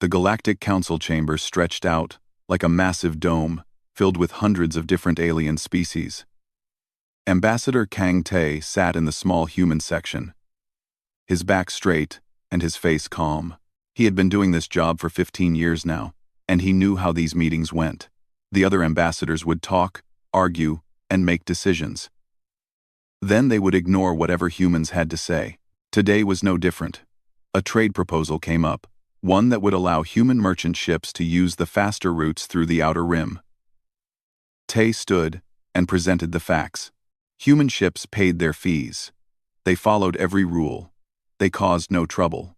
The Galactic Council chamber stretched out like a massive dome filled with hundreds of different alien species. Ambassador Kang Tae sat in the small human section, his back straight and his face calm. He had been doing this job for 15 years now, and he knew how these meetings went. The other ambassadors would talk, argue, and make decisions. Then they would ignore whatever humans had to say. Today was no different. A trade proposal came up, one that would allow human merchant ships to use the faster routes through the Outer Rim. Tae stood and presented the facts. Human ships paid their fees. They followed every rule. They caused no trouble.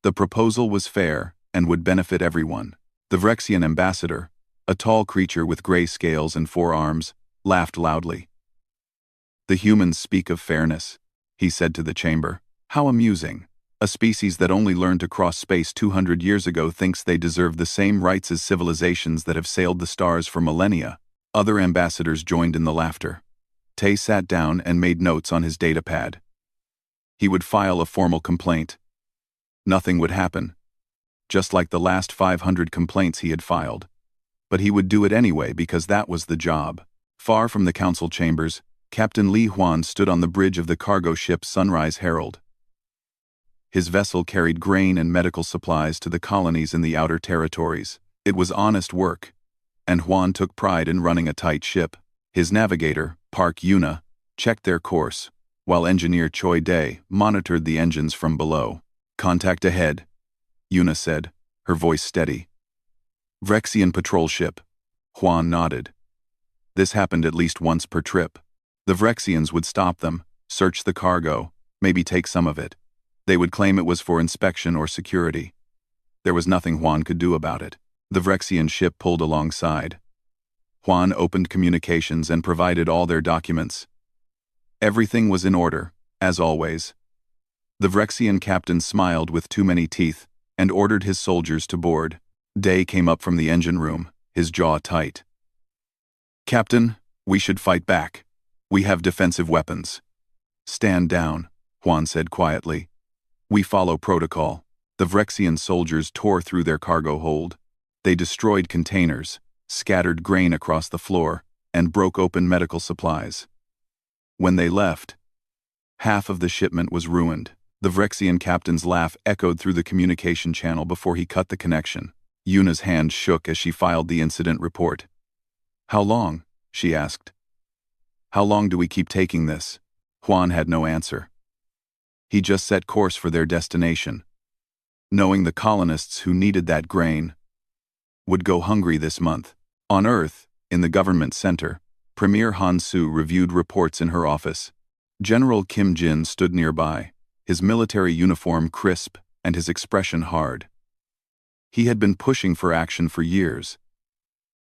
The proposal was fair and would benefit everyone. The Vrexian ambassador, a tall creature with gray scales and 4 arms, laughed loudly. "The humans speak of fairness," he said to the chamber. "How amusing. A species that only learned to cross space 200 years ago thinks they deserve the same rights as civilizations that have sailed the stars for millennia." Other ambassadors joined in the laughter. Tae sat down and made notes on his datapad. He would file a formal complaint. Nothing would happen, just like the last 500 complaints he had filed. But he would do it anyway because that was the job. Far from the council chambers, Captain Li Huan stood on the bridge of the cargo ship Sunrise Herald. His vessel carried grain and medical supplies to the colonies in the outer territories. It was honest work, and Huan took pride in running a tight ship. His navigator, Park Yuna, checked their course, while engineer Choi Dae monitored the engines from below. "Contact ahead," Yuna said, her voice steady. "Vrexian patrol ship." Huan nodded. This happened at least once per trip. The Vrexians would stop them, search the cargo, maybe take some of it. They would claim it was for inspection or security. There was nothing Huan could do about it. The Vrexian ship pulled alongside. Huan opened communications and provided all their documents. Everything was in order, as always. The Vrexian captain smiled with too many teeth and ordered his soldiers to board. Dae came up from the engine room, his jaw tight. "Captain, we should fight back. We have defensive weapons." "Stand down," Huan said quietly. "We follow protocol." The Vrexian soldiers tore through their cargo hold. They destroyed containers, scattered grain across the floor, and broke open medical supplies. When they left, half of the shipment was ruined. The Vrexian captain's laugh echoed through the communication channel before he cut the connection. Yuna's hand shook as she filed the incident report. "How long?" she asked. "How long do we keep taking this?" Huan had no answer. He just set course for their destination, knowing the colonists who needed that grain would go hungry this month. On Earth, in the government center, Premier Han Su reviewed reports in her office. General Kim Jin stood nearby, his military uniform crisp and his expression hard. He had been pushing for action for years,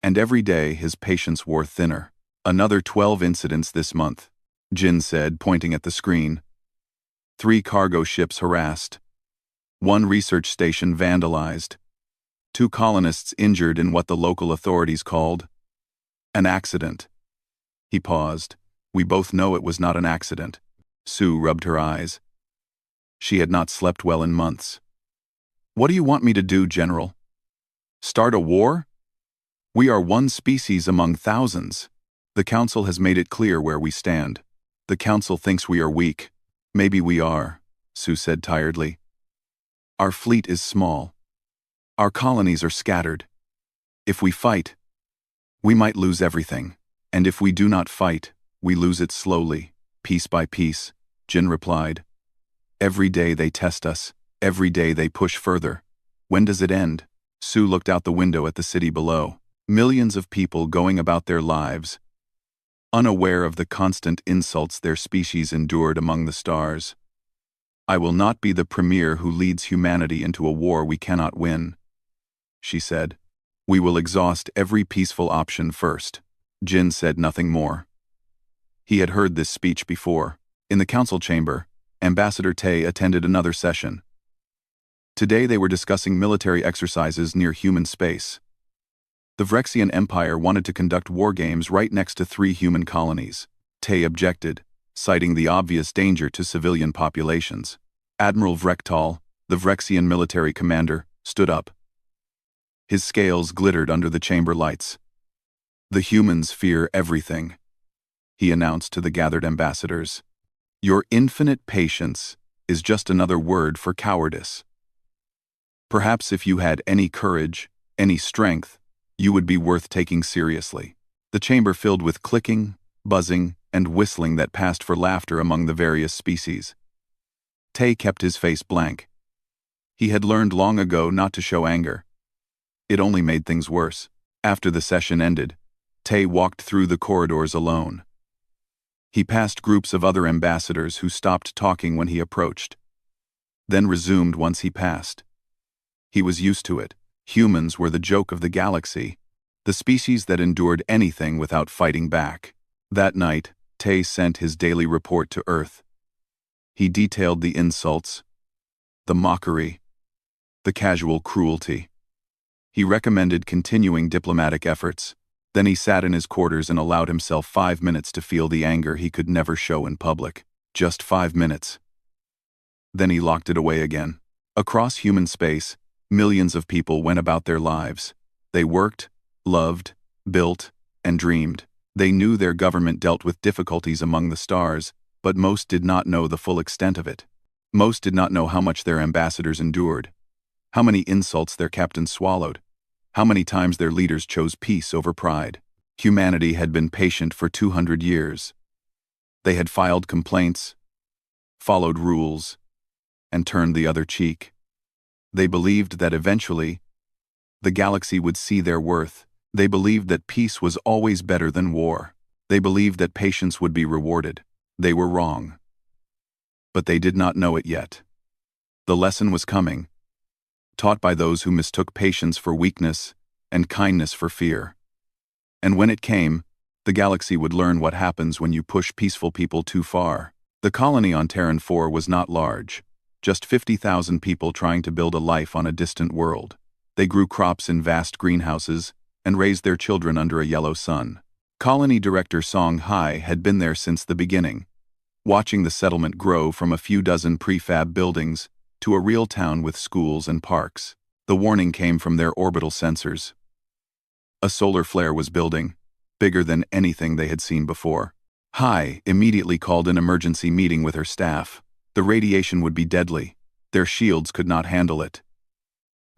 and every day his patience wore thinner. "Another 12 incidents this month," Jin said, pointing at the screen. 3 cargo ships harassed. 1 research station vandalized. 2 colonists injured in what the local authorities called an accident. He paused. "We both know it was not an accident." Sue rubbed her eyes. She had not slept well in months. "What do you want me to do, General? Start a war? We are one species among thousands. The Council has made it clear where we stand. The Council thinks we are weak. Maybe we are," Sue said tiredly. "Our fleet is small. Our colonies are scattered. If we fight, we might lose everything. And if we do not fight, we lose it slowly, piece by piece," Jin replied. "Every day they test us. Every day they push further. When does it end?" Sue looked out the window at the city below. Millions of people going about their lives, unaware of the constant insults their species endured among the stars. "I will not be the premier who leads humanity into a war we cannot win," she said. "We will exhaust every peaceful option first." Jin said nothing more. He had heard this speech before. In the council chamber, Ambassador Tae attended another session. Today they were discussing military exercises near human space. The Vrexian Empire wanted to conduct war games right next to 3 human colonies. Tae objected, citing the obvious danger to civilian populations. Admiral Vrektal, the Vrexian military commander, stood up. His scales glittered under the chamber lights. "The humans fear everything," he announced to the gathered ambassadors. "Your infinite patience is just another word for cowardice. Perhaps if you had any courage, any strength, you would be worth taking seriously." The chamber filled with clicking, buzzing, and whistling that passed for laughter among the various species. Tay kept his face blank. He had learned long ago not to show anger. It only made things worse. After the session ended, Tay walked through the corridors alone. He passed groups of other ambassadors who stopped talking when he approached, then resumed once he passed. He was used to it. Humans were the joke of the galaxy, the species that endured anything without fighting back. That night, Tay sent his daily report to Earth. He detailed the insults, the mockery, the casual cruelty. He recommended continuing diplomatic efforts. Then he sat in his quarters and allowed himself 5 minutes to feel the anger he could never show in public. Just 5 minutes. Then he locked it away again. Across human space, millions of people went about their lives. They worked, loved, built, and dreamed. They knew their government dealt with difficulties among the stars, but most did not know the full extent of it. Most did not know how much their ambassadors endured, how many insults their captains swallowed, how many times their leaders chose peace over pride. Humanity had been patient for 200 years. They had filed complaints, followed rules, and turned the other cheek. They believed that eventually, the galaxy would see their worth. They believed that peace was always better than war. They believed that patience would be rewarded. They were wrong. But they did not know it yet. The lesson was coming, taught by those who mistook patience for weakness and kindness for fear. And when it came, the galaxy would learn what happens when you push peaceful people too far. The colony on Terran 4 was not large, just 50,000 people trying to build a life on a distant world. They grew crops in vast greenhouses and raised their children under a yellow sun. Colony Director Song Hai had been there since the beginning, watching the settlement grow from a few dozen prefab buildings to a real town with schools and parks. The warning came from their orbital sensors. A solar flare was building, bigger than anything they had seen before. Hai immediately called an emergency meeting with her staff. The radiation would be deadly. Their shields could not handle it.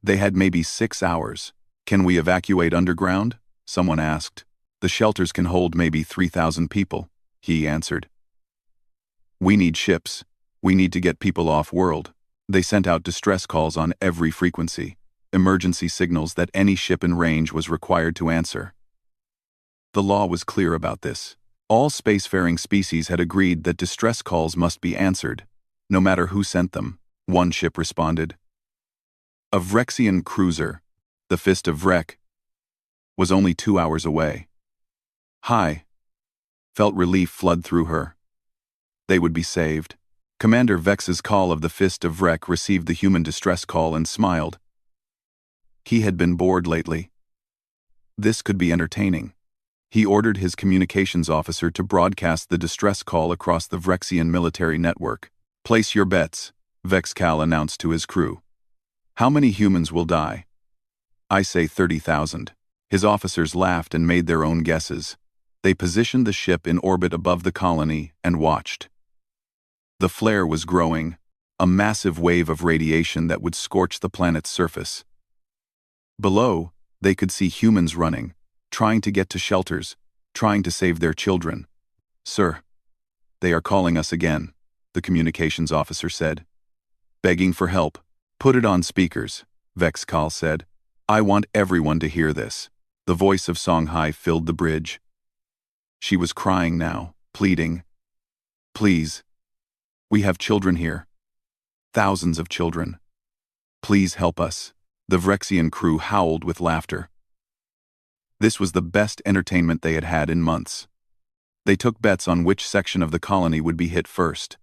They had maybe 6 hours. "Can we evacuate underground?" someone asked. "The shelters can hold maybe 3,000 people," he answered. "We need ships. We need to get people off-world." They sent out distress calls on every frequency, emergency signals that any ship in range was required to answer. The law was clear about this. All spacefaring species had agreed that distress calls must be answered, no matter who sent them. One ship responded. A Vrexian cruiser, the Fist of Vrek, was only 2 hours away. Hai felt relief flood through her. They would be saved. Commander Vex's call of the Fist of Vrek received the human distress call and smiled. He had been bored lately. This could be entertaining. He ordered his communications officer to broadcast the distress call across the Vrexian military network. "Place your bets," Vexcal announced to his crew. "How many humans will die?" "I say 30,000. His officers laughed and made their own guesses. They positioned the ship in orbit above the colony and watched. The flare was growing, a massive wave of radiation that would scorch the planet's surface. Below, they could see humans running, trying to get to shelters, trying to save their children. "Sir, they are calling us again," the communications officer said. "Begging for help. Put it on speakers," Vexcal said. "I want everyone to hear this." The voice of Songhai filled the bridge. She was crying now, pleading. "Please. We have children here. Thousands of children. Please help us." The Vrexian crew howled with laughter. This was the best entertainment they had had in months. They took bets on which section of the colony would be hit first.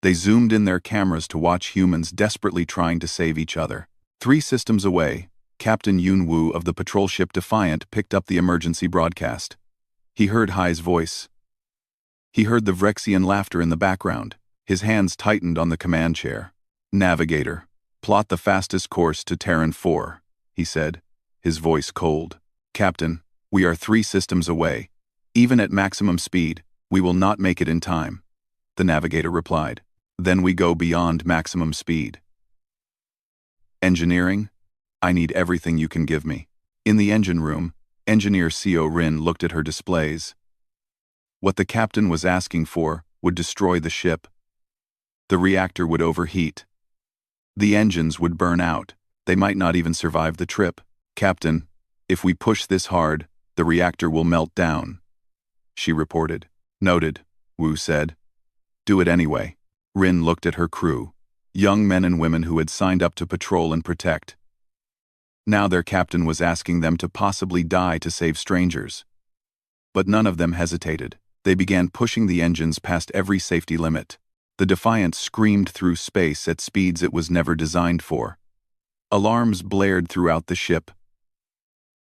They zoomed in their cameras to watch humans desperately trying to save each other. 3 systems away, Captain Yun Wu of the patrol ship Defiant picked up the emergency broadcast. He heard Hai's voice. He heard the Vrexian laughter in the background. His hands tightened on the command chair. "Navigator, plot the fastest course to Terran 4. he said, his voice cold. "Captain, we are 3 systems away. Even at maximum speed, we will not make it in time," the navigator replied. "Then we go beyond maximum speed." "Engineering? I need everything you can give me." In the engine room, Engineer Seo Rin looked at her displays. What the captain was asking for would destroy the ship. The reactor would overheat. The engines would burn out. They might not even survive the trip. "Captain, if we push this hard, the reactor will melt down," she reported. "Noted," Wu said. "Do it anyway." Rin looked at her crew, young men and women who had signed up to patrol and protect. Now their captain was asking them to possibly die to save strangers. But none of them hesitated. They began pushing the engines past every safety limit. The Defiant screamed through space at speeds it was never designed for. Alarms blared throughout the ship.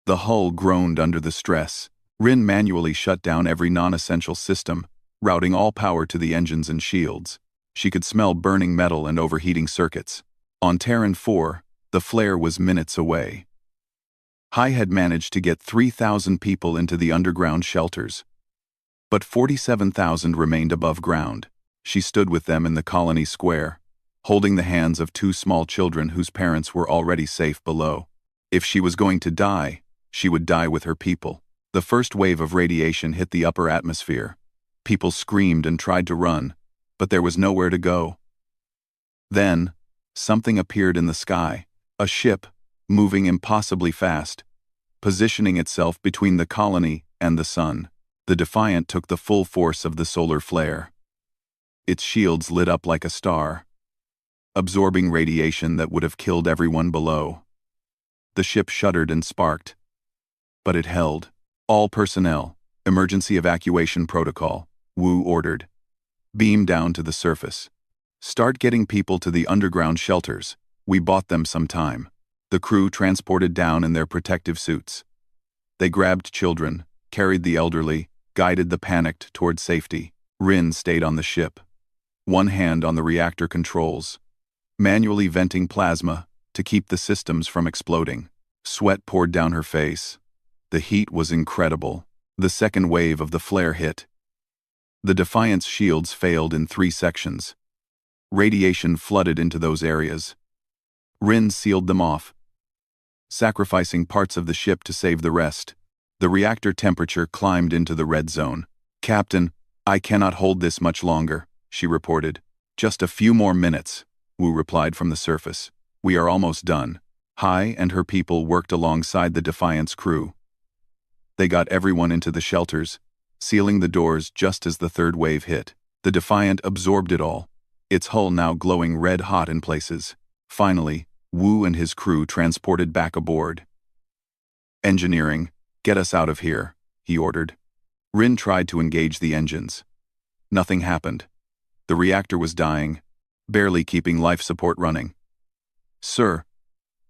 The hull groaned under the stress. Rin manually shut down every non-essential system, routing all power to the engines and shields. She could smell burning metal and overheating circuits. On Terran 4, the flare was minutes away. Hai had managed to get 3,000 people into the underground shelters. But 47,000 remained above ground. She stood with them in the colony square, holding the hands of 2 small children whose parents were already safe below. If she was going to die, she would die with her people. The first wave of radiation hit the upper atmosphere. People screamed and tried to run, but there was nowhere to go. Then, something appeared in the sky, a ship, moving impossibly fast, positioning itself between the colony and the sun. The Defiant took the full force of the solar flare. Its shields lit up like a star, absorbing radiation that would have killed everyone below. The ship shuddered and sparked, but it held. "All personnel, emergency evacuation protocol," Wu ordered. "Beam down to the surface. Start getting people to the underground shelters. We bought them some time." The crew transported down in their protective suits. They grabbed children, carried the elderly, guided the panicked toward safety. Rin stayed on the ship, one hand on the reactor controls, manually venting plasma to keep the systems from exploding. Sweat poured down her face. The heat was incredible. The second wave of the flare hit. The Defiant's shields failed in 3 sections. Radiation flooded into those areas. Rin sealed them off, sacrificing parts of the ship to save the rest. The reactor temperature climbed into the red zone. "Captain, I cannot hold this much longer," she reported. "Just a few more minutes," Wu replied from the surface. "We are almost done." Hai and her people worked alongside the Defiant's crew. They got everyone into the shelters, sealing the doors just as the third wave hit. The Defiant absorbed it all, its hull now glowing red-hot in places. Finally, Wu and his crew transported back aboard. "Engineering, get us out of here," he ordered. Rin tried to engage the engines. Nothing happened. The reactor was dying, barely keeping life support running. "Sir,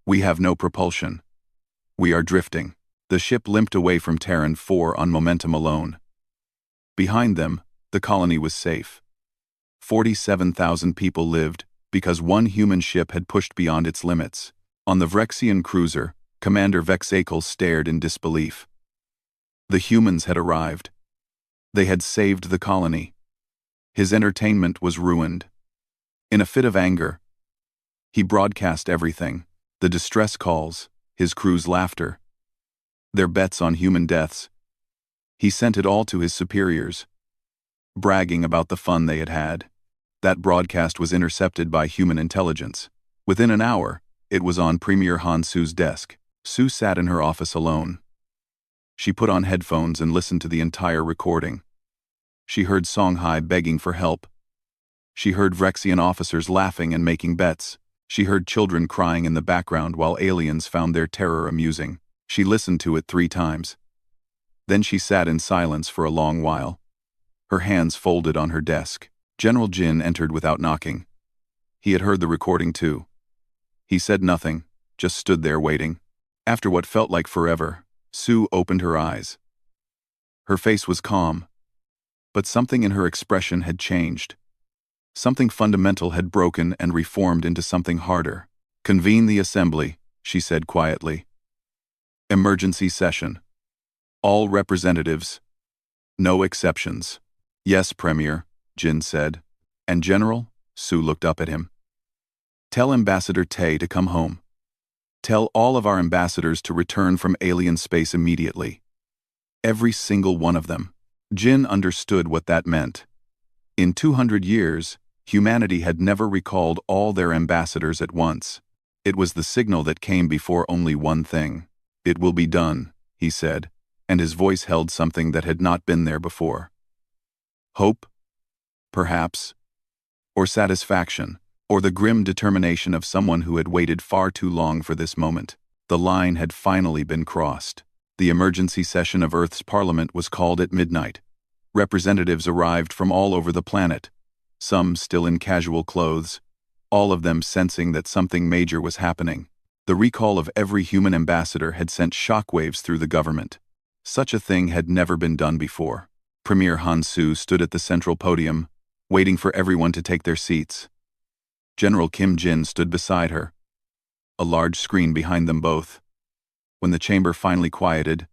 we have no propulsion. We are drifting." The ship limped away from Terran 4 on momentum alone. Behind them, the colony was safe. 47,000 people lived because one human ship had pushed beyond its limits. On the Vrexian cruiser, Commander Vexakel stared in disbelief. The humans had arrived. They had saved the colony. His entertainment was ruined. In a fit of anger, he broadcast everything: the distress calls, his crew's laughter, their bets on human deaths. He sent it all to his superiors, bragging about the fun they had had. That broadcast was intercepted by human intelligence. Within an hour, it was on Premier Han Su's desk. Su sat in her office alone. She put on headphones and listened to the entire recording. She heard Songhai begging for help. She heard Vrexian officers laughing and making bets. She heard children crying in the background while aliens found their terror amusing. She listened to it 3 times. Then she sat in silence for a long while, her hands folded on her desk. General Jin entered without knocking. He had heard the recording too. He said nothing, just stood there waiting. After what felt like forever, Su opened her eyes. Her face was calm, but something in her expression had changed. Something fundamental had broken and reformed into something harder. "Convene the assembly," she said quietly. Emergency session. All representatives. No exceptions. Yes, Premier, Jin said. And General? Su looked up at him. Tell Ambassador Tay to come home. Tell all of our ambassadors to return from alien space immediately. Every single one of them. Jin understood what that meant. In 200 years, humanity had never recalled all their ambassadors at once. It was the signal that came before only one thing. It will be done, he said, and his voice held something that had not been there before. Hope? Perhaps. Or satisfaction, or the grim determination of someone who had waited far too long for this moment. The line had finally been crossed. The emergency session of Earth's Parliament was called at midnight. Representatives arrived from all over the planet, some still in casual clothes, all of them sensing that something major was happening. The recall of every human ambassador had sent shockwaves through the government. Such a thing had never been done before. Premier Han Su stood at the central podium, waiting for everyone to take their seats. General Kim Jin stood beside her, a large screen behind them both. When the chamber finally quieted,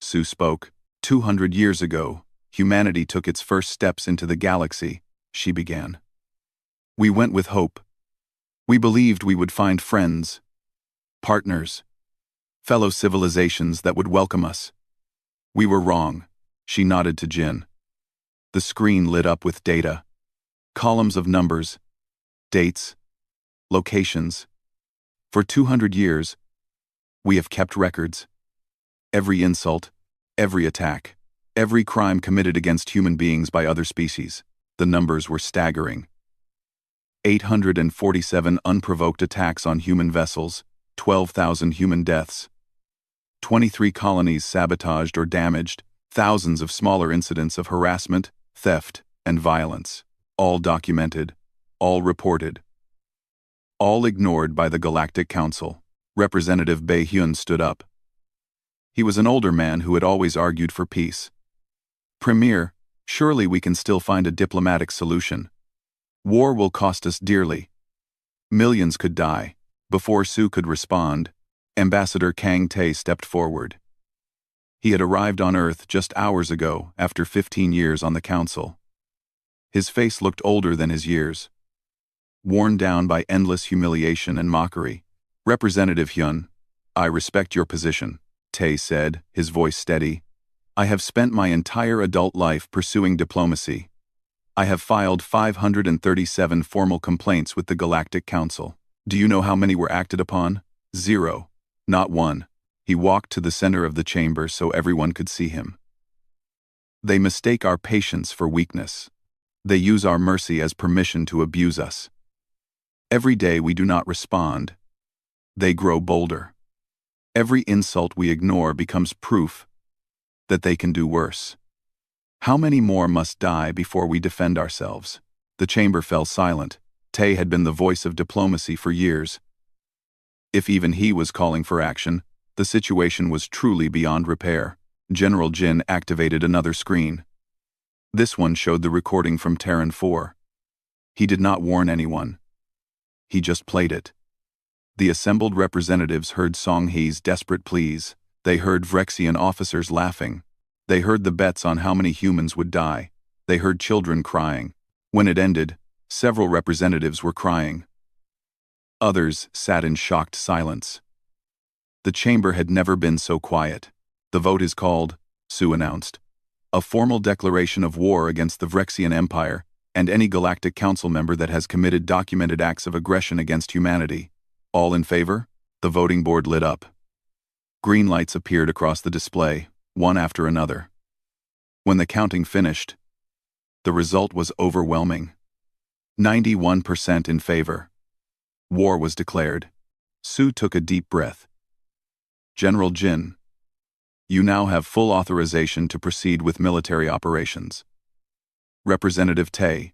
Su spoke. 200 years ago, humanity took its first steps into the galaxy, she began. We went with hope. We believed we would find friends, partners, fellow civilizations that would welcome us. We were wrong, she nodded to Jin. The screen lit up with data, columns of numbers, dates, locations. For 200 years, we have kept records. Every insult, every attack, every crime committed against human beings by other species. The numbers were staggering. 847 unprovoked attacks on human vessels, 12,000 human deaths. 23 colonies sabotaged or damaged, thousands of smaller incidents of harassment, theft, and violence. All documented, all reported. All ignored by the Galactic Council. Representative Bae Hyun stood up. He was an older man who had always argued for peace. Premier, surely we can still find a diplomatic solution. War will cost us dearly. Millions could die. Before Su could respond, Ambassador Kang Tae stepped forward. He had arrived on Earth just hours ago, after 15 years on the Council. His face looked older than his years, worn down by endless humiliation and mockery. Representative Hyun, I respect your position, Tae said, his voice steady. I have spent my entire adult life pursuing diplomacy. I have filed 537 formal complaints with the Galactic Council. Do you know how many were acted upon? 0. Not one. He walked to the center of the chamber so everyone could see him. They mistake our patience for weakness. They use our mercy as permission to abuse us. Every day we do not respond. They grow bolder. Every insult we ignore becomes proof that they can do worse. How many more must die before we defend ourselves? The chamber fell silent. Tae had been the voice of diplomacy for years. If even he was calling for action, the situation was truly beyond repair. General Jin activated another screen. This one showed the recording from Terran 4. He did not warn anyone. He just played it. The assembled representatives heard Song Hee's desperate pleas. They heard Vrexian officers laughing. They heard the bets on how many humans would die. They heard children crying. When it ended, several representatives were crying. Others sat in shocked silence. The chamber had never been so quiet. The vote is called, Su announced. A formal declaration of war against the Vrexian Empire and any Galactic Council member that has committed documented acts of aggression against humanity. All in favor? The voting board lit up. Green lights appeared across the display, one after another. When the counting finished, the result was overwhelming. 91% in favor. War was declared. Su took a deep breath. General Jin, you now have full authorization to proceed with military operations. Representative Tae,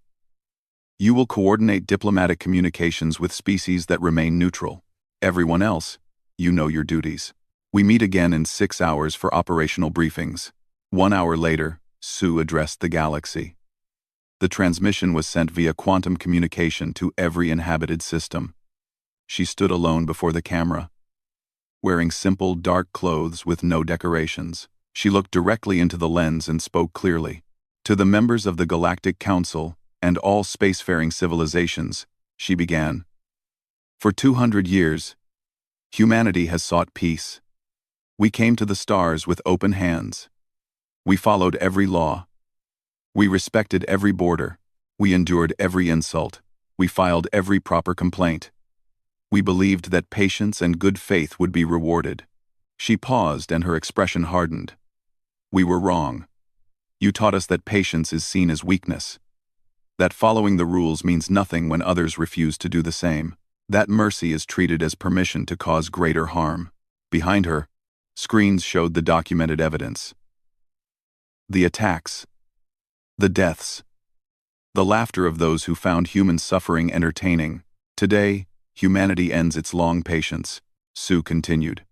you will coordinate diplomatic communications with species that remain neutral. Everyone else, you know your duties. We meet again in 6 hours for operational briefings. 1 hour later, Su addressed the galaxy. The transmission was sent via quantum communication to every inhabited system. She stood alone before the camera. wearing simple, dark clothes with no decorations. She looked directly into the lens and spoke clearly. To the members of the Galactic Council and all spacefaring civilizations, she began. For 200 years, humanity has sought peace. We came to the stars with open hands. We followed every law. We respected every border. We endured every insult. We filed every proper complaint. We believed that patience and good faith would be rewarded. She paused and her expression hardened. We were wrong. You taught us that patience is seen as weakness. That following the rules means nothing when others refuse to do the same. That mercy is treated as permission to cause greater harm. Behind her, screens showed the documented evidence. The attacks. The deaths. The laughter of those who found human suffering entertaining. Today, humanity ends its long patience, Sue continued.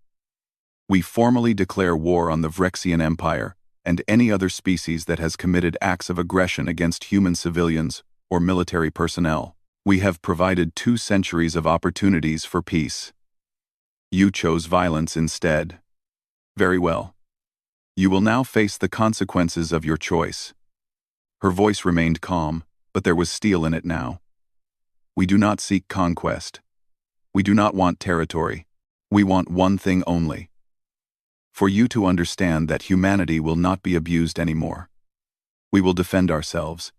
We formally declare war on the Vrexian Empire and any other species that has committed acts of aggression against human civilians or military personnel. We have provided 2 centuries of opportunities for peace. You chose violence instead. Very well. You will now face the consequences of your choice. Her voice remained calm, but there was steel in it now. We do not seek conquest. We do not want territory. We want one thing only. For you to understand that humanity will not be abused anymore. We will defend ourselves.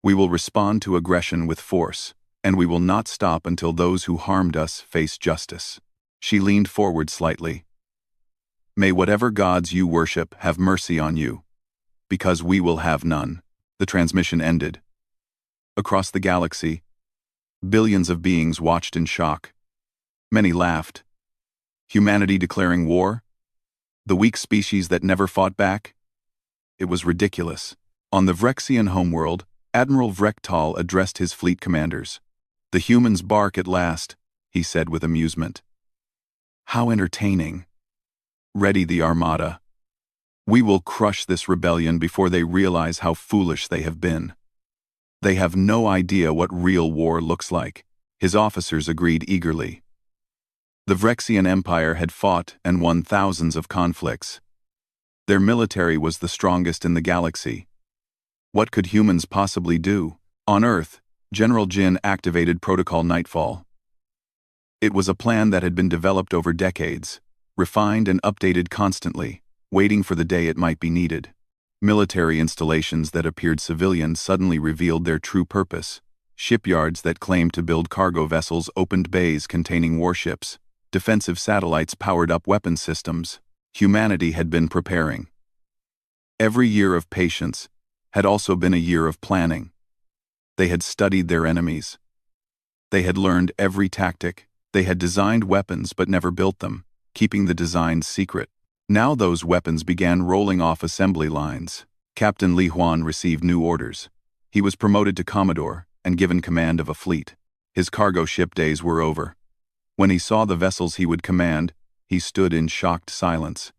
We will respond to aggression with force, and we will not stop until those who harmed us face justice. She leaned forward slightly. May whatever gods you worship have mercy on you, because we will have none. The transmission ended. Across the galaxy, billions of beings watched in shock. Many laughed. Humanity declaring war? The weak species that never fought back? It was ridiculous. On the Vrexian homeworld, Admiral Vrektal addressed his fleet commanders. The humans bark at last, he said with amusement. How entertaining. Ready the armada. We will crush this rebellion before they realize how foolish they have been. They have no idea what real war looks like. His officers agreed eagerly. The Vrexian Empire had fought and won thousands of conflicts. Their military was the strongest in the galaxy. What could humans possibly do? On Earth, General Jin activated Protocol Nightfall. It was a plan that had been developed over decades, refined and updated constantly, waiting for the day it might be needed. Military installations that appeared civilian suddenly revealed their true purpose. Shipyards that claimed to build cargo vessels opened bays containing warships. Defensive satellites powered up weapon systems. Humanity had been preparing. Every year of patience had also been a year of planning. They had studied their enemies. They had learned every tactic. They had designed weapons but never built them, keeping the designs secret. Now those weapons began rolling off assembly lines. Captain Li Huan received new orders. He was promoted to Commodore and given command of a fleet. His cargo ship days were over. When he saw the vessels he would command, he stood in shocked silence.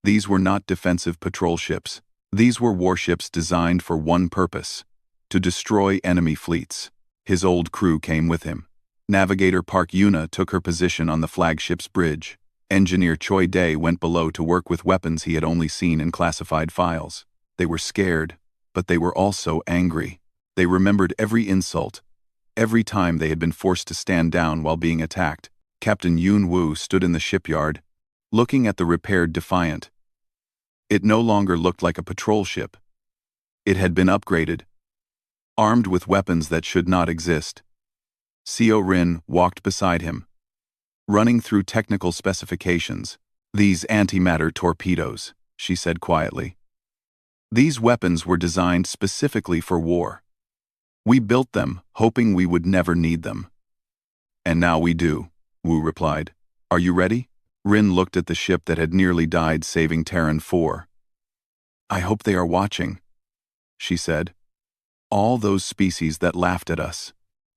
These were not defensive patrol ships. These were warships designed for one purpose: to destroy enemy fleets. His old crew came with him. Navigator Park Yuna took her position on the flagship's bridge. Engineer Choi Dae went below to work with weapons he had only seen in classified files. They were scared, but they were also angry. They remembered every insult, every time they had been forced to stand down while being attacked. Captain Yun Wu stood in the shipyard, looking at the repaired Defiant. It no longer looked like a patrol ship. It had been upgraded, armed with weapons that should not exist. Seo Rin walked beside him, running through technical specifications. These antimatter torpedoes, she said quietly. These weapons were designed specifically for war. We built them, hoping we would never need them. And now we do, Wu replied. Are you ready? Rin looked at the ship that had nearly died saving Terran 4. I hope they are watching, she said. All those species that laughed at us.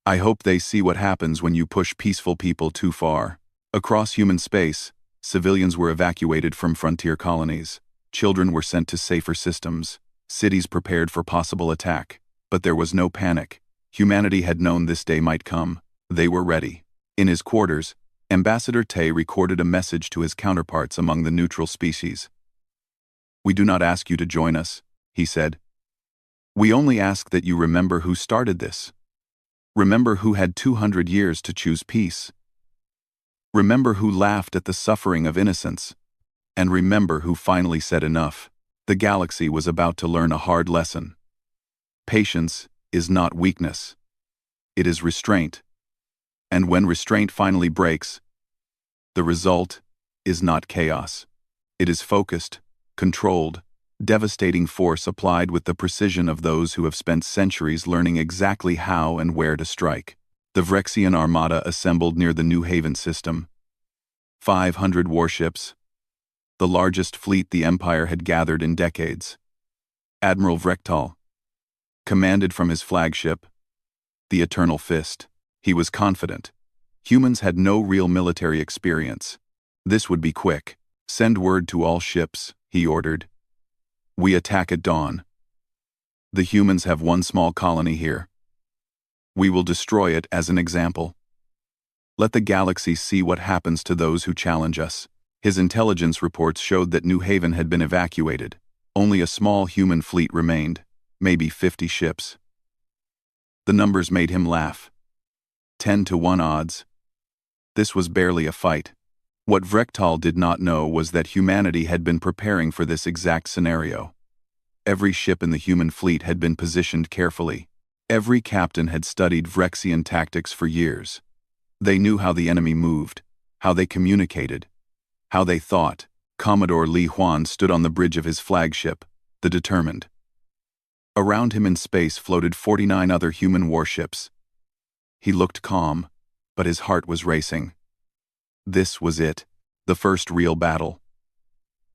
I hope they see what happens when you push peaceful people too far. Across human space, civilians were evacuated from frontier colonies. Children were sent to safer systems. Cities prepared for possible attack. But there was no panic. Humanity had known this day might come. They were ready. In his quarters, Ambassador Tay recorded a message to his counterparts among the neutral species. "We do not ask you to join us," he said. "We only ask that you remember who started this. Remember who had 200 years to choose peace. Remember who laughed at the suffering of innocence. And remember who finally said enough." The galaxy was about to learn a hard lesson. Patience is not weakness. It is restraint. And when restraint finally breaks, the result is not chaos. It is focused, controlled, devastating force applied with the precision of those who have spent centuries learning exactly how and where to strike. The Vrexian Armada assembled near the New Haven system. 500 warships, the largest fleet the Empire had gathered in decades. Admiral Vrektal commanded from his flagship, the Eternal Fist. He was confident. Humans had no real military experience. This would be quick. "Send word to all ships," he ordered. "We attack at dawn. The humans have one small colony here. We will destroy it as an example. Let the galaxy see what happens to those who challenge us." His intelligence reports showed that New Haven had been evacuated. Only a small human fleet remained, maybe 50 ships. The numbers made him laugh. 10-1 odds. This was barely a fight. What Vrektal did not know was that humanity had been preparing for this exact scenario. Every ship in the human fleet had been positioned carefully. Every captain had studied Vrexian tactics for years. They knew how the enemy moved, how they communicated, how they thought. Commodore Li Huan stood on the bridge of his flagship, the Determined. Around him in space floated 49 other human warships. He looked calm, but his heart was racing. This was it, the first real battle.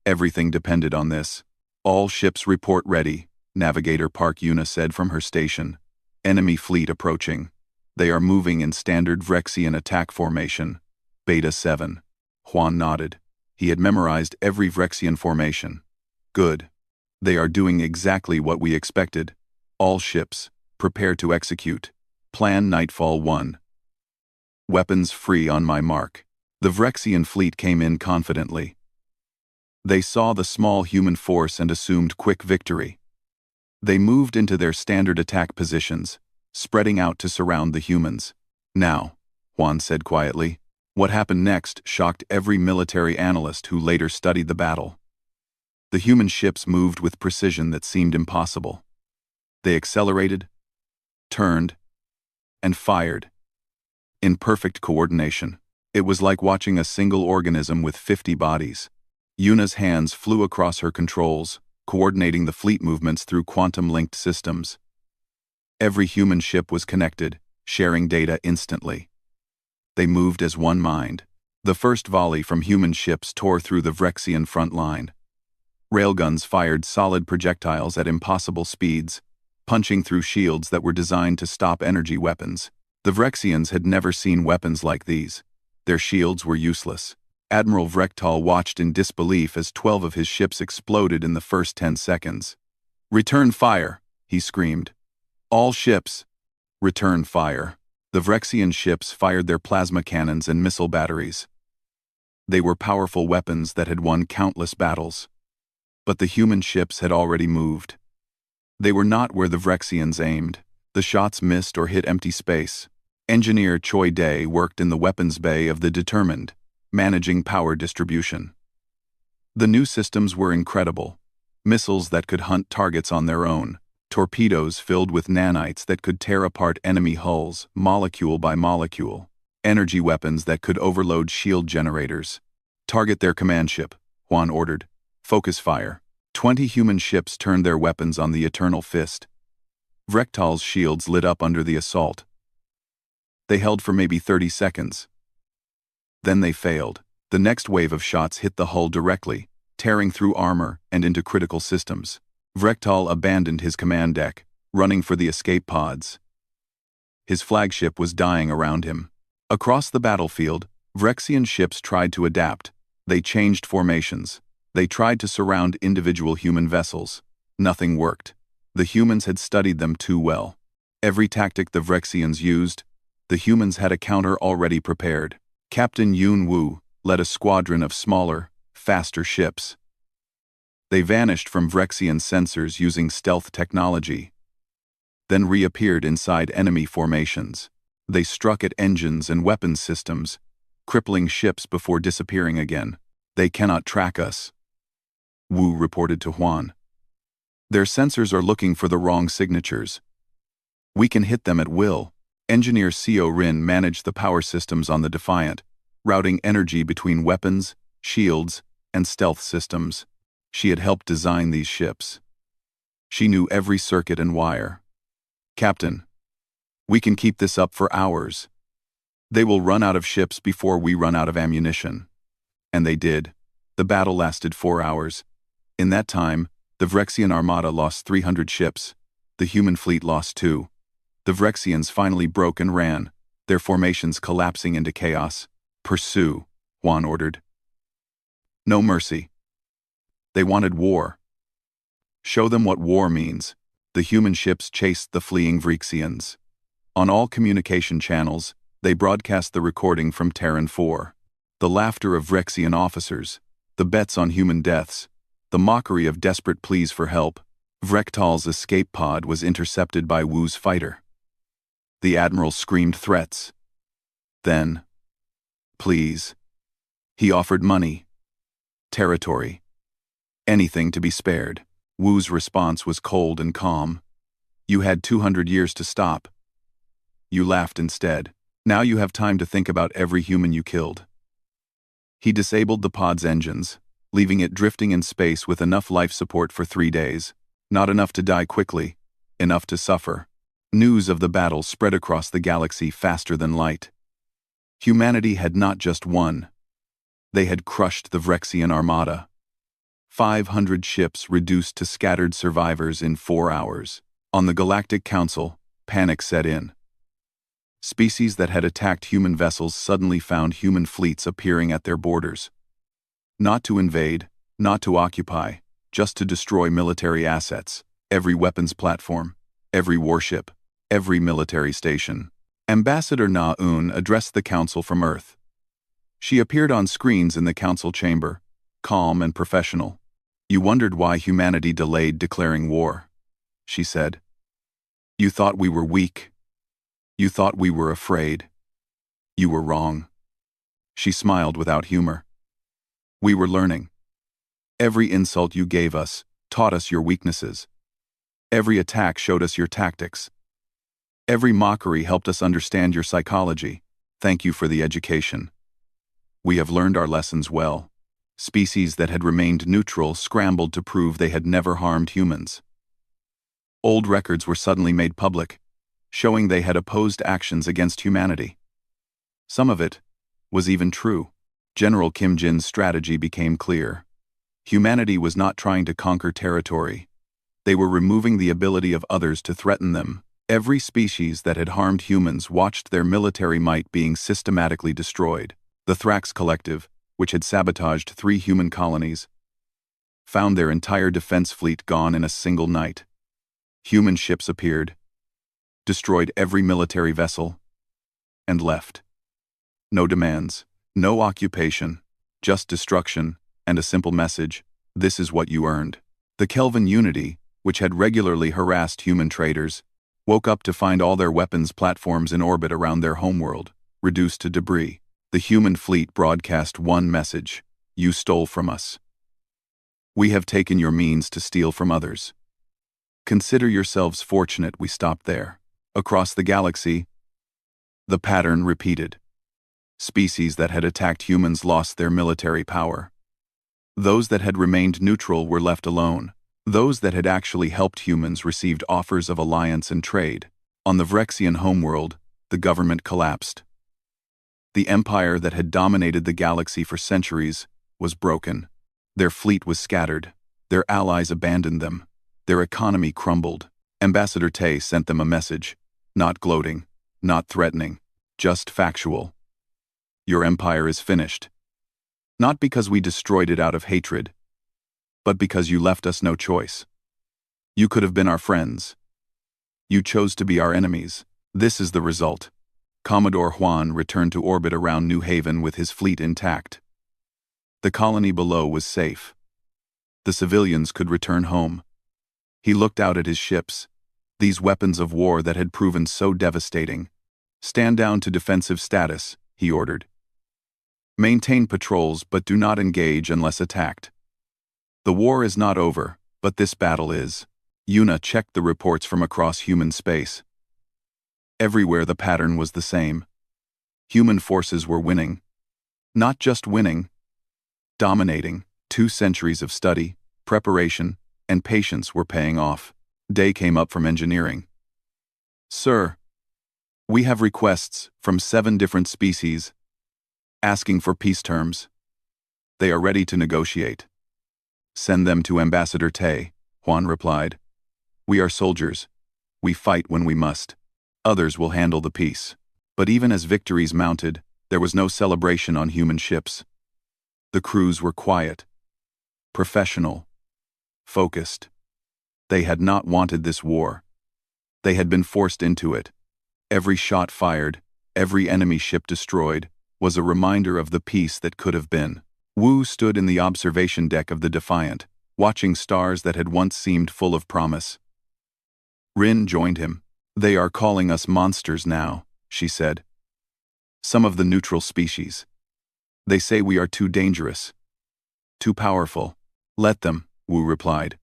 Everything depended on this. "All ships report ready," Navigator Park Yuna said from her station. "Enemy fleet approaching. They are moving in standard Vrexian attack formation. Beta 7. Huan nodded. He had memorized every Vrexian formation. "Good. They are doing exactly what we expected. All ships, prepare to execute. Plan Nightfall 1. Weapons free on my mark." The Vrexian fleet came in confidently. They saw the small human force and assumed quick victory. They moved into their standard attack positions, spreading out to surround the humans. "Now," Huan said quietly. What happened next shocked every military analyst who later studied the battle. The human ships moved with precision that seemed impossible. They accelerated, turned, and fired. In perfect coordination. It was like watching a single organism with 50 bodies. Yuna's hands flew across her controls, coordinating the fleet movements through quantum-linked systems. Every human ship was connected, sharing data instantly. They moved as one mind. The first volley from human ships tore through the Vrexian front line. Railguns fired solid projectiles at impossible speeds, punching through shields that were designed to stop energy weapons. The Vrexians had never seen weapons like these. Their shields were useless. Admiral Vrektal watched in disbelief as 12 of his ships exploded in the first 10 seconds. "Return fire," he screamed. "All ships, return fire." The Vrexian ships fired their plasma cannons and missile batteries. They were powerful weapons that had won countless battles. But the human ships had already moved. They were not where the Vrexians aimed. The shots missed or hit empty space. Engineer Choi Day worked in the weapons bay of the Determined, managing power distribution. The new systems were incredible. Missiles that could hunt targets on their own. Torpedoes filled with nanites that could tear apart enemy hulls, molecule by molecule. Energy weapons that could overload shield generators. "Target their command ship," Huan ordered. "Focus fire." 20 human ships turned their weapons on the Eternal Fist. Vrektal's shields lit up under the assault. They held for maybe 30 seconds. Then they failed. The next wave of shots hit the hull directly, tearing through armor and into critical systems. Vrektal abandoned his command deck, running for the escape pods. His flagship was dying around him. Across the battlefield, Vrexian ships tried to adapt. They changed formations. They tried to surround individual human vessels. Nothing worked. The humans had studied them too well. Every tactic the Vrexians used, the humans had a counter already prepared. Captain Yun Wu led a squadron of smaller, faster ships. They vanished from Vrexian sensors using stealth technology, then reappeared inside enemy formations. They struck at engines and weapons systems, crippling ships before disappearing again. They cannot track us, Wu reported to Huan. Their sensors are looking for the wrong signatures. We can hit them at will. Engineer Seo Rin managed the power systems on the Defiant, routing energy between weapons, shields, and stealth systems. She had helped design these ships. She knew every circuit and wire. Captain, we can keep this up for hours. They will run out of ships before we run out of ammunition. And they did. The battle lasted 4 hours. In that time, the Vrexian armada lost 300 ships. The human fleet lost 2. The Vrexians finally broke and ran, their formations collapsing into chaos. Pursue, Huan ordered. No mercy. They wanted war. Show them what war means. The human ships chased the fleeing Vrexians. On all communication channels, they broadcast the recording from Terran 4. The laughter of Vrexian officers, the bets on human deaths, the mockery of desperate pleas for help. Vrektal's escape pod was intercepted by Wu's fighter. The Admiral screamed threats. Then, please. He offered money, territory, anything to be spared. Wu's response was cold and calm. You had 200 years to stop. You laughed instead. Now you have time to think about every human you killed. He disabled the pod's engines, leaving it drifting in space with enough life support for 3 days. Not enough to die quickly, enough to suffer. News of the battle spread across the galaxy faster than light. Humanity had not just won. They had crushed the Vrexian armada. 500 ships reduced to scattered survivors in 4 hours. On the Galactic Council, panic set in. Species that had attacked human vessels suddenly found human fleets appearing at their borders. Not to invade, not to occupy, just to destroy military assets, every weapons platform, every warship, every military station. Ambassador Na-Un addressed the Council from Earth. She appeared on screens in the Council chamber, calm and professional. You wondered why humanity delayed declaring war, she said. You thought we were weak. You thought we were afraid. You were wrong. She smiled without humor. We were learning. Every insult you gave us taught us your weaknesses. Every attack showed us your tactics. Every mockery helped us understand your psychology. Thank you for the education. We have learned our lessons well. Species that had remained neutral scrambled to prove they had never harmed humans. Old records were suddenly made public, showing they had opposed actions against humanity. Some of it was even true. General Kim Jin's strategy became clear. Humanity was not trying to conquer territory. They were removing the ability of others to threaten them. Every species that had harmed humans watched their military might being systematically destroyed. The Thrax Collective, which had sabotaged 3 human colonies, found their entire defense fleet gone in a single night. Human ships appeared, destroyed every military vessel, and left. No demands, no occupation, just destruction, and a simple message: this is what you earned. The Kelvin Unity, which had regularly harassed human traders, woke up to find all their weapons platforms in orbit around their homeworld, reduced to debris. The human fleet broadcast one message: you stole from us. We have taken your means to steal from others. Consider yourselves fortunate we stopped there. Across the galaxy, the pattern repeated. Species that had attacked humans lost their military power. Those that had remained neutral were left alone. Those that had actually helped humans received offers of alliance and trade. On the Vrexian homeworld, the government collapsed. The empire that had dominated the galaxy for centuries was broken. Their fleet was scattered. Their allies abandoned them. Their economy crumbled. Ambassador Tay sent them a message, not gloating, not threatening, just factual. Your empire is finished. Not because we destroyed it out of hatred, but because you left us no choice. You could have been our friends. You chose to be our enemies. This is the result. Commodore Juan returned to orbit around New Haven with his fleet intact. The colony below was safe. The civilians could return home. He looked out at his ships, these weapons of war that had proven so devastating. "Stand down to defensive status," he ordered. "Maintain patrols but do not engage unless attacked. The war is not over, but this battle is." Yuna checked the reports from across human space. Everywhere the pattern was the same. Human forces were winning. Not just winning, dominating. 2 centuries of study, preparation, and patience were paying off. Day came up from engineering. "Sir, we have requests from 7 different species asking for peace terms. They are ready to negotiate." "Send them to Ambassador Tay," Juan replied. "We are soldiers. We fight when we must. Others will handle the peace." But even as victories mounted, there was no celebration on human ships. The crews were quiet, professional, focused. They had not wanted this war. They had been forced into it. Every shot fired, every enemy ship destroyed, was a reminder of the peace that could have been. Wu stood in the observation deck of the Defiant, watching stars that had once seemed full of promise. Rin joined him. "They are calling us monsters now," she said. "Some of the neutral species. They say we are too dangerous, too powerful." "Let them," Wu replied.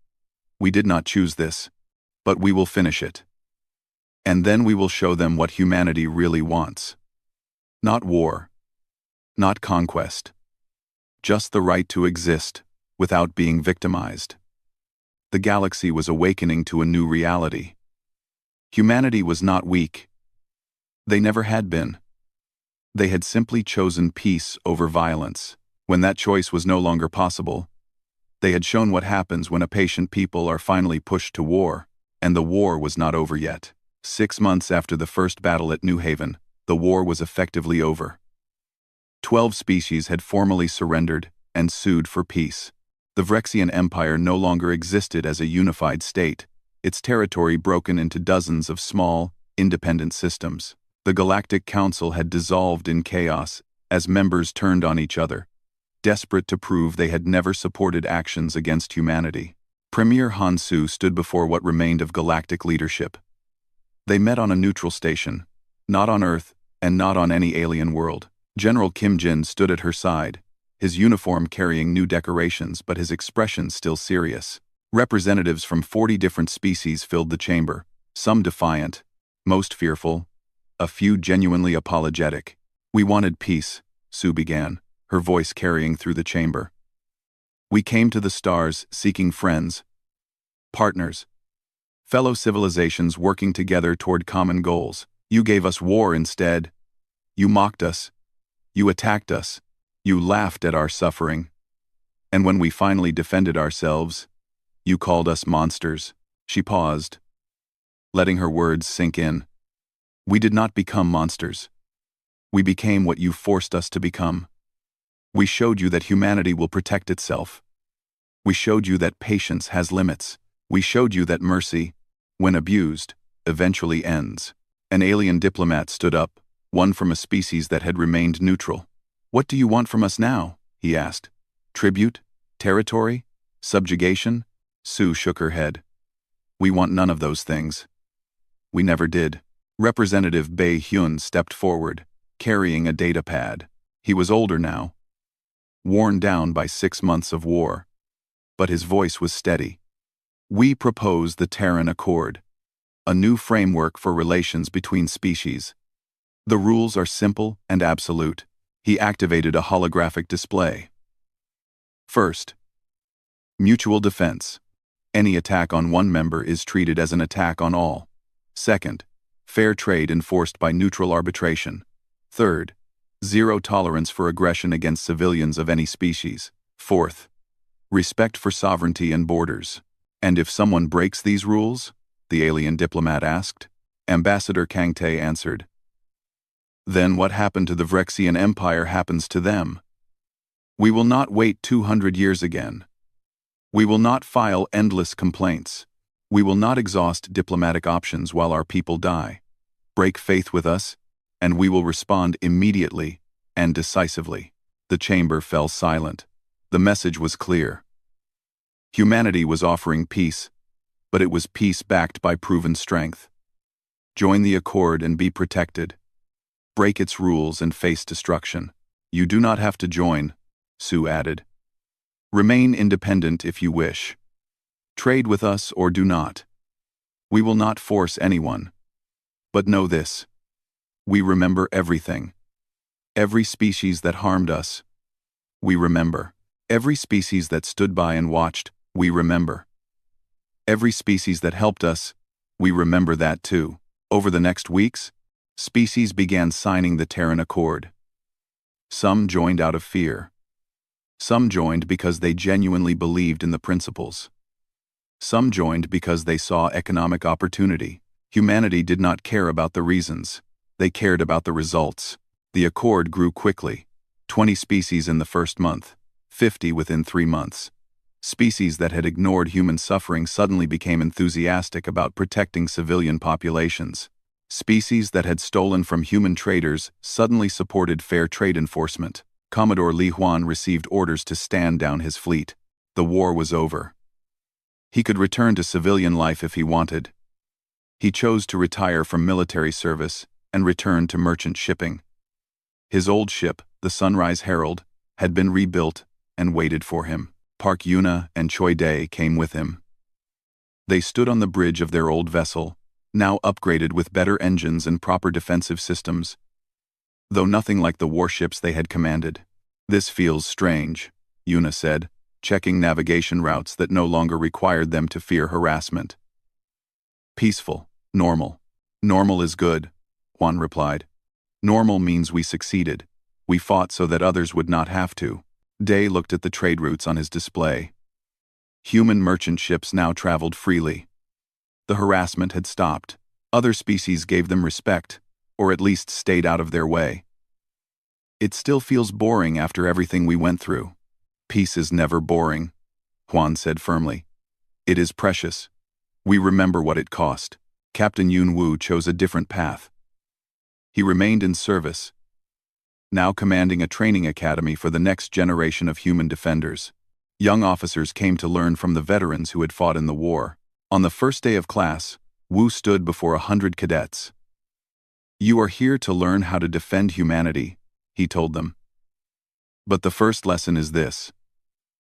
"We did not choose this, but we will finish it. And then we will show them what humanity really wants. Not war, not conquest. Just the right to exist without being victimized." The galaxy was awakening to a new reality. Humanity was not weak. They never had been. They had simply chosen peace over violence. When that choice was no longer possible, they had shown what happens when a patient people are finally pushed to war, and the war was not over yet. 6 months after the first battle at New Haven, the war was effectively over. 12 species had formally surrendered and sued for peace. The Vrexian Empire no longer existed as a unified state, its territory broken into dozens of small, independent systems. The Galactic Council had dissolved in chaos as members turned on each other, desperate to prove they had never supported actions against humanity. Premier Hansu stood before what remained of galactic leadership. They met on a neutral station, not on Earth and not on any alien world. General Kim Jin stood at her side, his uniform carrying new decorations but his expression still serious. Representatives from 40 different species filled the chamber, some defiant, most fearful, a few genuinely apologetic. "We wanted peace," Sue began, her voice carrying through the chamber. "We came to the stars seeking friends, partners, fellow civilizations working together toward common goals. You gave us war instead. You mocked us. You attacked us. You laughed at our suffering. And when we finally defended ourselves, you called us monsters." She paused, letting her words sink in. "We did not become monsters. We became what you forced us to become. We showed you that humanity will protect itself. We showed you that patience has limits. We showed you that mercy, when abused, eventually ends." An alien diplomat stood up, one from a species that had remained neutral. "What do you want from us now?" he asked. "Tribute? Territory? Subjugation?" Sue shook her head. "We want none of those things. We never did." Representative Bei Hyun stepped forward, carrying a data pad. He was older now, worn down by 6 months of war, but his voice was steady. "We propose the Terran Accord, a new framework for relations between species. The rules are simple and absolute." He activated a holographic display. First, mutual defense. Any attack on one member is treated as an attack on all. Second, fair trade enforced by neutral arbitration. Third, zero tolerance for aggression against civilians of any species. Fourth, respect for sovereignty and borders. "And if someone breaks these rules?" the alien diplomat asked. Ambassador Kang Tae answered. "Then what happened to the Vrexian Empire happens to them. We will not wait 200 years again. We will not file endless complaints. We will not exhaust diplomatic options while our people die. Break faith with us, and we will respond immediately and decisively. The chamber fell silent. The message was clear. Humanity was offering peace, but it was peace backed by proven strength. Join the Accord and be protected. Break its rules and face destruction. You do not have to join, Sue added. Remain independent if you wish. Trade with us or do not. We will not force anyone. But know this. We remember everything. Every species that harmed us, we remember. Every species that stood by and watched, we remember. Every species that helped us, we remember that too. Over the next weeks, species began signing the Terran Accord. Some joined out of fear. Some joined because they genuinely believed in the principles. Some joined because they saw economic opportunity. Humanity did not care about the reasons. They cared about the results. The Accord grew quickly. 20 species in the first month, 50 within 3 months. Species that had ignored human suffering suddenly became enthusiastic about protecting civilian populations. Species that had stolen from human traders suddenly supported fair trade enforcement. Commodore Li Huan received orders to stand down his fleet. The war was over. He could return to civilian life if he wanted. He chose to retire from military service and return to merchant shipping. His old ship, the Sunrise Herald, had been rebuilt and waited for him. Park Yuna and Choi Dae came with him. They stood on the bridge of their old vessel, now upgraded with better engines and proper defensive systems, though nothing like the warships they had commanded. This feels strange, Yuna said, checking navigation routes that no longer required them to fear harassment. Peaceful, normal. Normal is good, Huan replied. Normal means we succeeded. We fought so that others would not have to. Dae looked at the trade routes on his display. Human merchant ships now traveled freely. The harassment had stopped. Other species gave them respect, or at least stayed out of their way. It still feels boring after everything we went through. Peace is never boring, Huan said firmly. It is precious. We remember what it cost. Captain Yun Wu chose a different path. He remained in service, now commanding a training academy for the next generation of human defenders. Young officers came to learn from the veterans who had fought in the war. On the first day of class, Wu stood before 100 cadets. You are here to learn how to defend humanity, he told them. But the first lesson is this.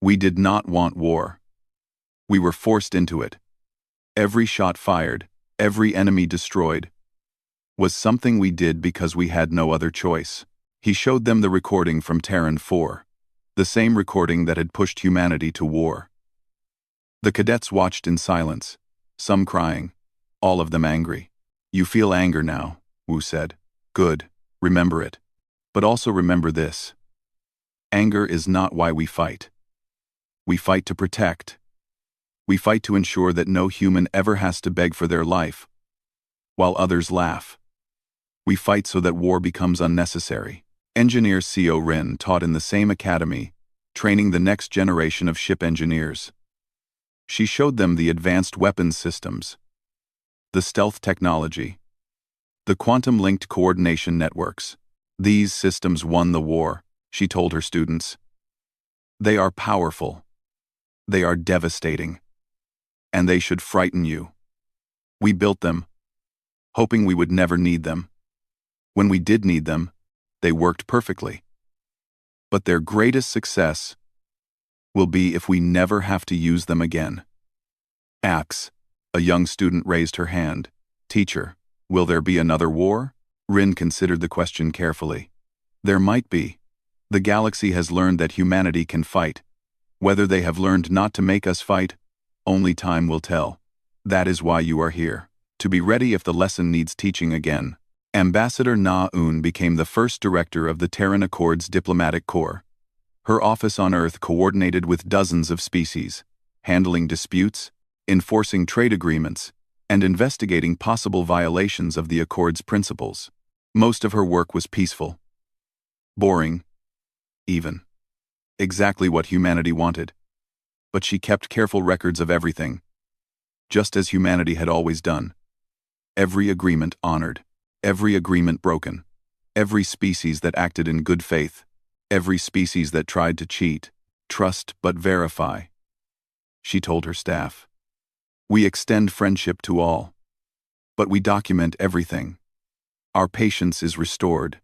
We did not want war. We were forced into it. Every shot fired, every enemy destroyed, was something we did because we had no other choice. He showed them the recording from Terran 4, the same recording that had pushed humanity to war. The cadets watched in silence, some crying, all of them angry. You feel anger now, Wu said. Good, remember it. But also remember this. Anger is not why we fight. We fight to protect. We fight to ensure that no human ever has to beg for their life, while others laugh. We fight so that war becomes unnecessary. Engineer Seo Rin taught in the same academy, training the next generation of ship engineers. She showed them the advanced weapons systems, the stealth technology, the quantum-linked coordination networks. These systems won the war, she told her students. They are powerful. They are devastating. And they should frighten you. We built them, hoping we would never need them. When we did need them, they worked perfectly. But their greatest success will be if we never have to use them again. Ax, a young student raised her hand. Teacher, will there be another war? Rin considered the question carefully. There might be. The galaxy has learned that humanity can fight. Whether they have learned not to make us fight, only time will tell. That is why you are here, to be ready if the lesson needs teaching again. Ambassador Na-Un became the first director of the Terran Accord's diplomatic corps. Her office on Earth coordinated with dozens of species, handling disputes, enforcing trade agreements, and investigating possible violations of the Accord's principles. Most of her work was peaceful. Boring, even. Exactly what humanity wanted. But she kept careful records of everything, just as humanity had always done. Every agreement honored. Every agreement broken. Every species that acted in good faith. Every species that tried to cheat, trust but verify. She told her staff. We extend friendship to all. But we document everything. Our patience is restored.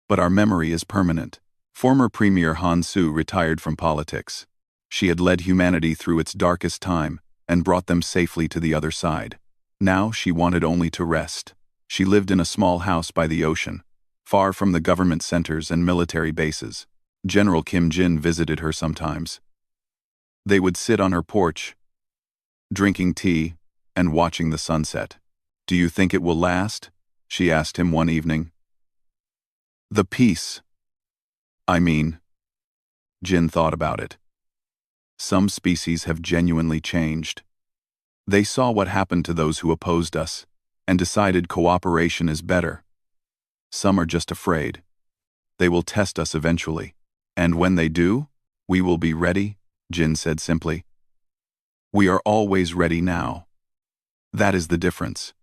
But our memory is permanent. Former Premier Han Su retired from politics. She had led humanity through its darkest time and brought them safely to the other side. Now she wanted only to rest. She lived in a small house by the ocean, far from the government centers and military bases. General Kim Jin visited her sometimes. They would sit on her porch, drinking tea and watching the sunset. "Do you think it will last?" she asked him one evening. "The peace. I mean," Jin thought about it. Some species have genuinely changed. They saw what happened to those who opposed us and decided cooperation is better. Some are just afraid. They will test us eventually. And when they do, we will be ready, Jin said simply. We are always ready now. That is the difference.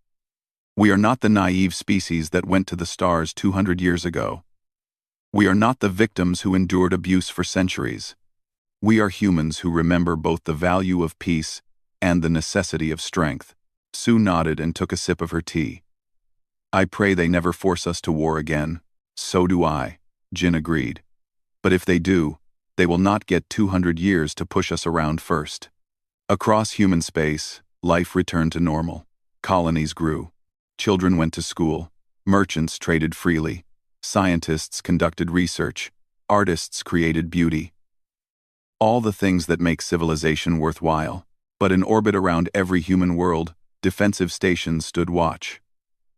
We are not the naive species that went to the stars 200 years ago. We are not the victims who endured abuse for centuries. We are humans who remember both the value of peace and the necessity of strength. Sue nodded and took a sip of her tea. I pray they never force us to war again. So do I, Jin agreed. But if they do, they will not get 200 years to push us around first. Across human space, life returned to normal. Colonies grew. Children went to school. Merchants traded freely. Scientists conducted research. Artists created beauty. All the things that make civilization worthwhile. But in orbit around every human world, defensive stations stood watch.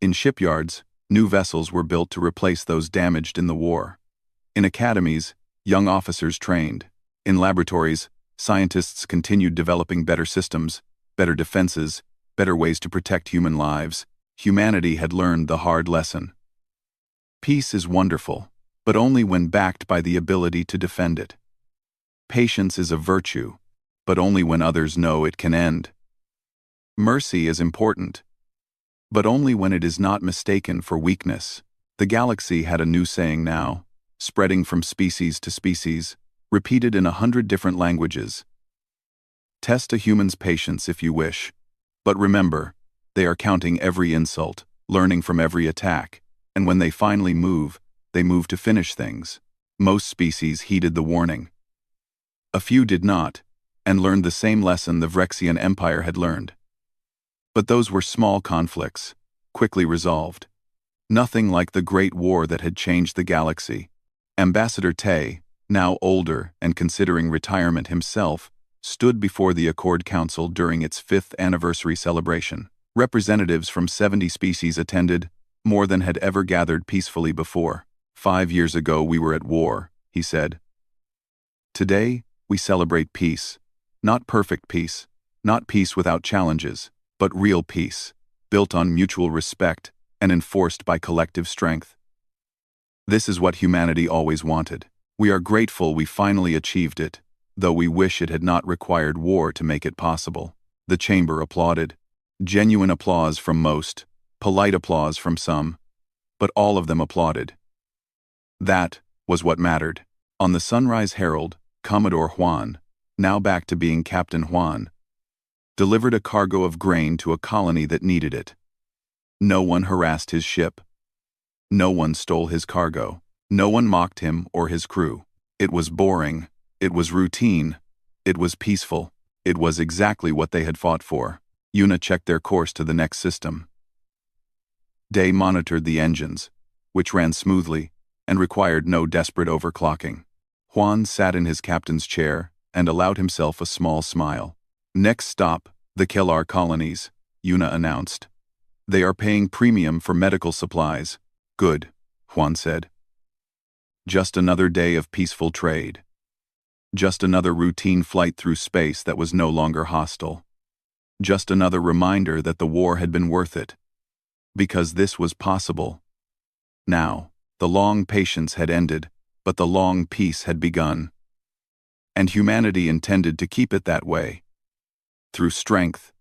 In shipyards, new vessels were built to replace those damaged in the war. In academies, young officers trained. In laboratories, scientists continued developing better systems, better defenses, better ways to protect human lives. Humanity had learned the hard lesson. Peace is wonderful, but only when backed by the ability to defend it. Patience is a virtue, but only when others know it can end. Mercy is important, but only when it is not mistaken for weakness. The galaxy had a new saying now, spreading from species to species, repeated in 100 different languages. Test a human's patience if you wish, but remember, they are counting every insult, learning from every attack, and when they finally move, they move to finish things. Most species heeded the warning. A few did not, and learned the same lesson the Vrexian Empire had learned. But those were small conflicts, quickly resolved. Nothing like the Great War that had changed the galaxy. Ambassador Tay, now older and considering retirement himself, stood before the Accord Council during its 5th anniversary celebration. Representatives from 70 species attended, more than had ever gathered peacefully before. 5 years ago we were at war, he said. Today, we celebrate peace. Not perfect peace, not peace without challenges, but real peace, built on mutual respect and enforced by collective strength. This is what humanity always wanted. We are grateful we finally achieved it, though we wish it had not required war to make it possible. The chamber applauded. Genuine applause from most, polite applause from some, but all of them applauded. That was what mattered. On the Sunrise Herald, Commodore Juan, now back to being Captain Juan, delivered a cargo of grain to a colony that needed it. No one harassed his ship. No one stole his cargo. No one mocked him or his crew. It was boring. It was routine. It was peaceful. It was exactly what they had fought for. Yuna checked their course to the next system. Day monitored the engines, which ran smoothly and required no desperate overclocking. Juan sat in his captain's chair and allowed himself a small smile. Next stop, the Kellar colonies, Yuna announced. They are paying premium for medical supplies. Good, Juan said. Just another day of peaceful trade. Just another routine flight through space that was no longer hostile. Just another reminder that the war had been worth it. Because this was possible. Now, the long patience had ended, but the long peace had begun. And humanity intended to keep it that way. Through strength,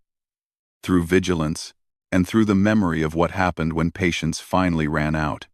through vigilance, and through the memory of what happened when patience finally ran out.